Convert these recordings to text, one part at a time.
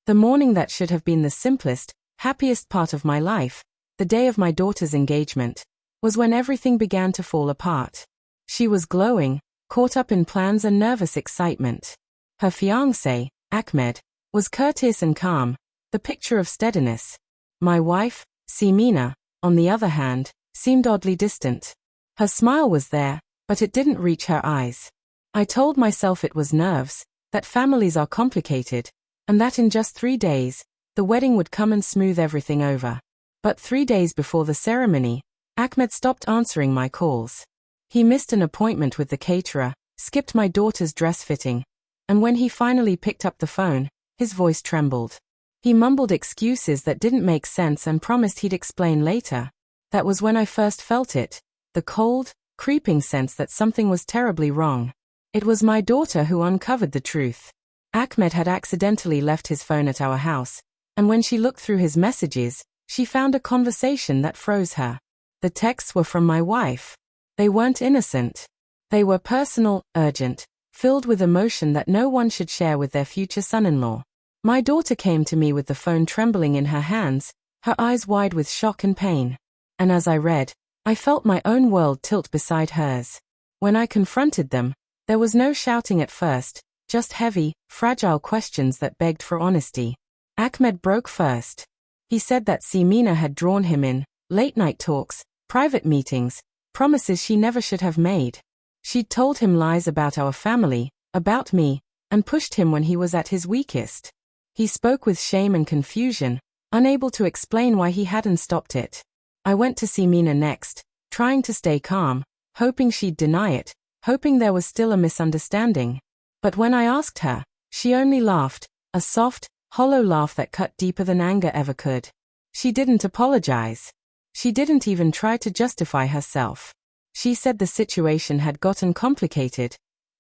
The morning that should have been the simplest, happiest part of my life, the day of my daughter's engagement, was when everything began to fall apart. She was glowing, caught up in plans and nervous excitement. Her fiancé, Ahmed, was courteous and calm, the picture of steadiness. My wife, Simina, on the other hand, seemed oddly distant. Her smile was there, but it didn't reach her eyes. I told myself it was nerves, that families are complicated, and that in just 3 days, the wedding would come and smooth everything over. But 3 days before the ceremony, Ahmed stopped answering my calls. He missed an appointment with the caterer, skipped my daughter's dress fitting, and when he finally picked up the phone, his voice trembled. He mumbled excuses that didn't make sense and promised he'd explain later. That was when I first felt it, the cold, creeping sense that something was terribly wrong. It was my daughter who uncovered the truth. Ahmed had accidentally left his phone at our house, and when she looked through his messages, she found a conversation that froze her. The texts were from my wife. They weren't innocent. They were personal, urgent, filled with emotion that no one should share with their future son-in-law. My daughter came to me with the phone trembling in her hands, her eyes wide with shock and pain. And as I read, I felt my own world tilt beside hers. When I confronted them, there was no shouting at first, just heavy, fragile questions that begged for honesty. Ahmed broke first. He said that Simina had drawn him in, late-night talks, private meetings, promises she never should have made. She'd told him lies about our family, about me, and pushed him when he was at his weakest. He spoke with shame and confusion, unable to explain why he hadn't stopped it. I went to Simina next, trying to stay calm, hoping she'd deny it, hoping there was still a misunderstanding. But when I asked her, she only laughed, a soft, hollow laugh that cut deeper than anger ever could. She didn't apologize. She didn't even try to justify herself. She said the situation had gotten complicated,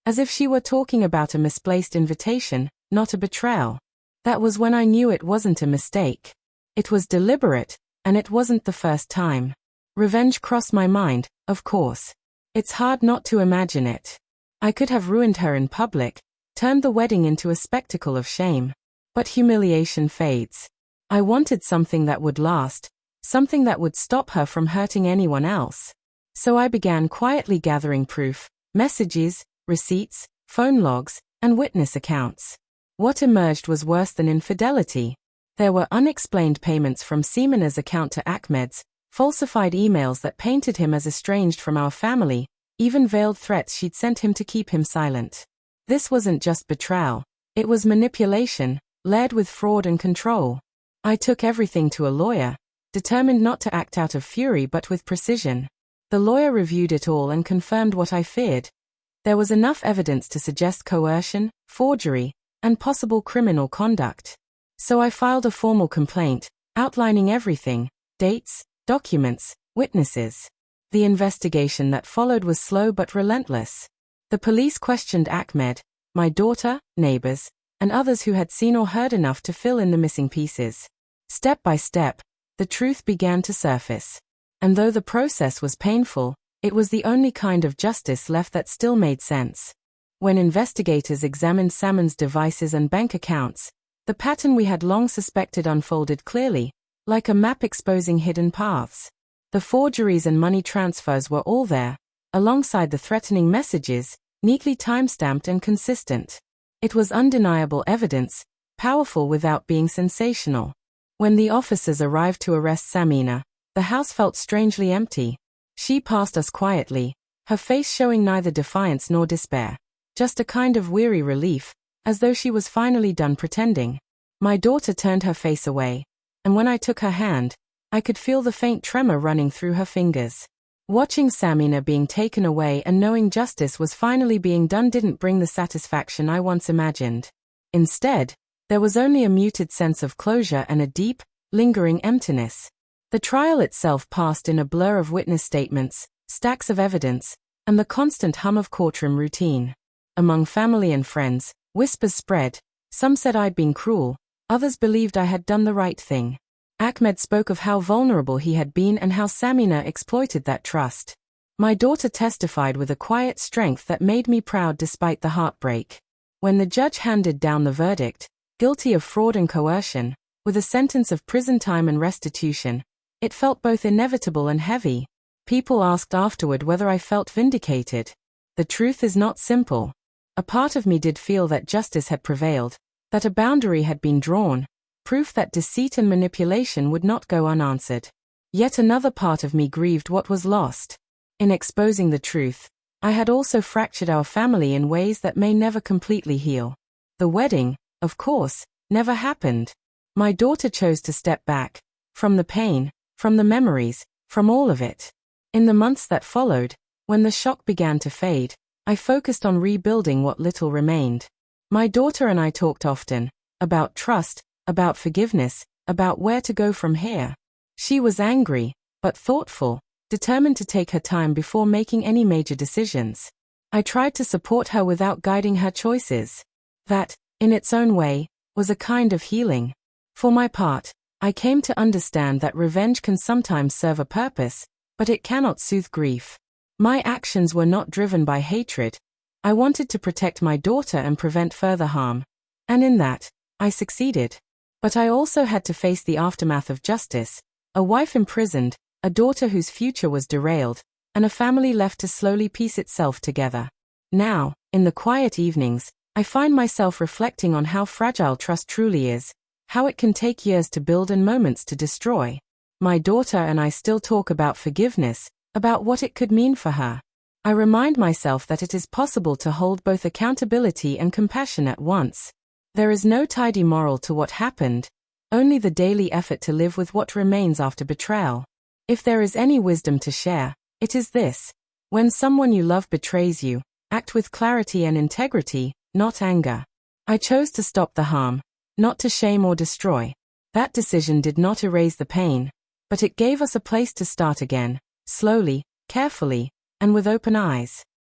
as if she were talking about a misplaced invitation, not a betrayal. That was when I knew it wasn't a mistake. It was deliberate, and it wasn't the first time. Revenge crossed my mind, of course. It's hard not to imagine it. I could have ruined her in public, turned the wedding into a spectacle of shame. But humiliation fades. I wanted something that would last, something that would stop her from hurting anyone else. So I began quietly gathering proof, messages, receipts, phone logs, and witness accounts. What emerged was worse than infidelity. There were unexplained payments from Simina's account to Ahmed's, falsified emails that painted him as estranged from our family, even veiled threats she'd sent him to keep him silent. This wasn't just betrayal, it was manipulation, layered with fraud and control. I took everything to a lawyer, determined not to act out of fury but with precision. The lawyer reviewed it all and confirmed what I feared. There was enough evidence to suggest coercion, forgery, and possible criminal conduct. So I filed a formal complaint, outlining everything, dates, documents, witnesses. The investigation that followed was slow but relentless. The police questioned Ahmed, my daughter, neighbors, and others who had seen or heard enough to fill in the missing pieces. Step by step, the truth began to surface. And though the process was painful, it was the only kind of justice left that still made sense. When investigators examined Salmon's devices and bank accounts, the pattern we had long suspected unfolded clearly, like a map exposing hidden paths. The forgeries and money transfers were all there, alongside the threatening messages, neatly time-stamped and consistent. It was undeniable evidence, powerful without being sensational. When the officers arrived to arrest Samina, the house felt strangely empty. She passed us quietly, her face showing neither defiance nor despair, just a kind of weary relief, as though she was finally done pretending. My daughter turned her face away, and when I took her hand, I could feel the faint tremor running through her fingers. Watching Samina being taken away and knowing justice was finally being done didn't bring the satisfaction I once imagined. Instead, there was only a muted sense of closure and a deep, lingering emptiness. The trial itself passed in a blur of witness statements, stacks of evidence, and the constant hum of courtroom routine. Among family and friends, whispers spread. Some said I'd been cruel, others believed I had done the right thing. Ahmed spoke of how vulnerable he had been and how Samina exploited that trust. My daughter testified with a quiet strength that made me proud despite the heartbreak. When the judge handed down the verdict, guilty of fraud and coercion, with a sentence of prison time and restitution. It felt both inevitable and heavy. People asked afterward whether I felt vindicated. The truth is not simple. A part of me did feel that justice had prevailed, that a boundary had been drawn, proof that deceit and manipulation would not go unanswered. Yet another part of me grieved what was lost. In exposing the truth, I had also fractured our family in ways that may never completely heal. The wedding, of course, never happened. My daughter chose to step back, from the pain, from the memories, from all of it. In the months that followed, when the shock began to fade, I focused on rebuilding what little remained. My daughter and I talked often, about trust, about forgiveness, about where to go from here. She was angry, but thoughtful, determined to take her time before making any major decisions. I tried to support her without guiding her choices. That, in its own way, was a kind of healing. For my part, I came to understand that revenge can sometimes serve a purpose, but it cannot soothe grief. My actions were not driven by hatred. I wanted to protect my daughter and prevent further harm. And in that, I succeeded. But I also had to face the aftermath of justice, a wife imprisoned, a daughter whose future was derailed, and a family left to slowly piece itself together. Now, in the quiet evenings, I find myself reflecting on how fragile trust truly is, how it can take years to build and moments to destroy. My daughter and I still talk about forgiveness, about what it could mean for her. I remind myself that it is possible to hold both accountability and compassion at once. There is no tidy moral to what happened, only the daily effort to live with what remains after betrayal. If there is any wisdom to share, it is this: when someone you love betrays you, act with clarity and integrity, not anger. I chose to stop the harm, not to shame or destroy. That decision did not erase the pain, but it gave us a place to start again, slowly, carefully, and with open eyes.